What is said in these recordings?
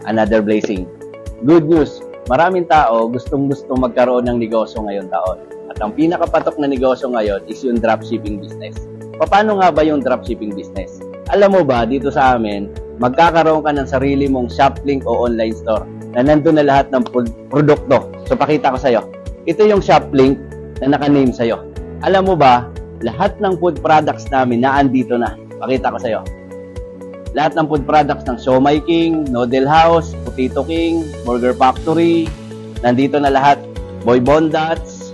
Another blessing. Good news, maraming tao gustong-gusto magkaroon ng negosyo ngayong taon. At ang pinakapatok na negosyo ngayon is yung dropshipping business. Paano nga ba yung dropshipping business? Alam mo ba, dito sa amin, magkakaroon ka ng sarili mong shoplink o online store na nandun na lahat ng produkto. So, pakita ko sa'yo. Ito yung shoplink na naka-name sa'yo. Alam mo ba, lahat ng food products namin na andito na. Pakita ko sa'yo. Lahat ng food products ng Siomai King, Noodle House, Potato King, Burger Factory, nandito na lahat. Boy Bondats.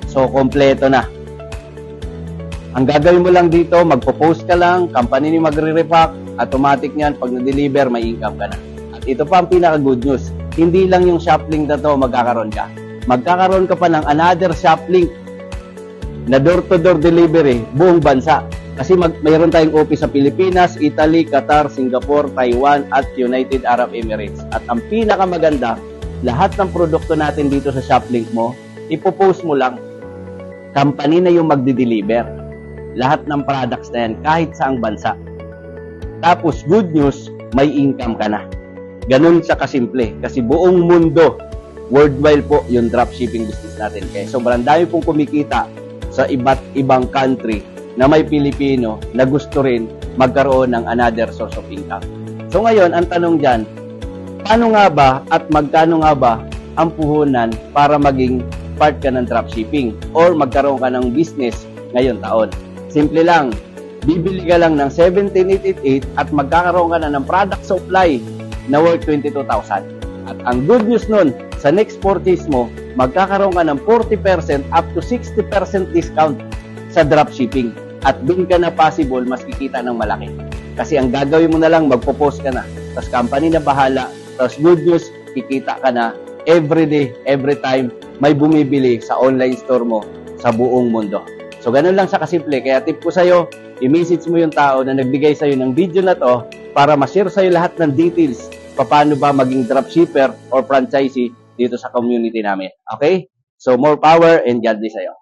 So, kompleto na. Ang gagawin mo lang dito, magpo-post ka lang, company ni magre-repack, automatic niyan, pag na-deliver, may income ka na. At ito pa ang pinaka-good news. Hindi lang yung shoplink na to magkakaroon ka. Magkakaroon ka pa ng another shoplink na door-to-door delivery, buong bansa. Kasi mayroon tayong office sa Pilipinas, Italy, Qatar, Singapore, Taiwan, at United Arab Emirates. At ang pinakamaganda, lahat ng produkto natin dito sa shoplink mo, ipopost mo lang. Company na yung magdi-deliver. Lahat ng products na yan, kahit saang bansa. Tapos, good news, may income ka na. Ganun sa kasimple. Kasi buong mundo, worldwide po yung dropshipping business natin. Kaya sobrang dami pong kumikita sa iba't ibang country na may Pilipino na gusto rin magkaroon ng another source of income. So ngayon, ang tanong dyan, paano nga ba at magkano nga ba ang puhunan para maging part ka ng dropshipping or magkaroon ka ng business ngayon taon? Simple lang, bibili ka lang ng 17888 at magkakaroon ka na ng product supply na worth 22,000. At ang good news nun, sa next purchase mo, magkakaroon ka ng 40% up to 60% discount sa dropshipping. At doon ka na possible, mas kikita ng malaki. Kasi ang gagawin mo na lang, magpo-post ka na. Tapos company na bahala. Tapos good news, kikita ka na every day, every time, may bumibili sa online store mo sa buong mundo. So ganun lang sa kasimple. Kaya tip ko sa'yo, i-message mo yung tao na nagbigay sa'yo ng video na to para ma-share sa'yo lahat ng details paano ba maging dropshipper or franchisee dito sa community namin. Okay? So more power and God bless sa'yo.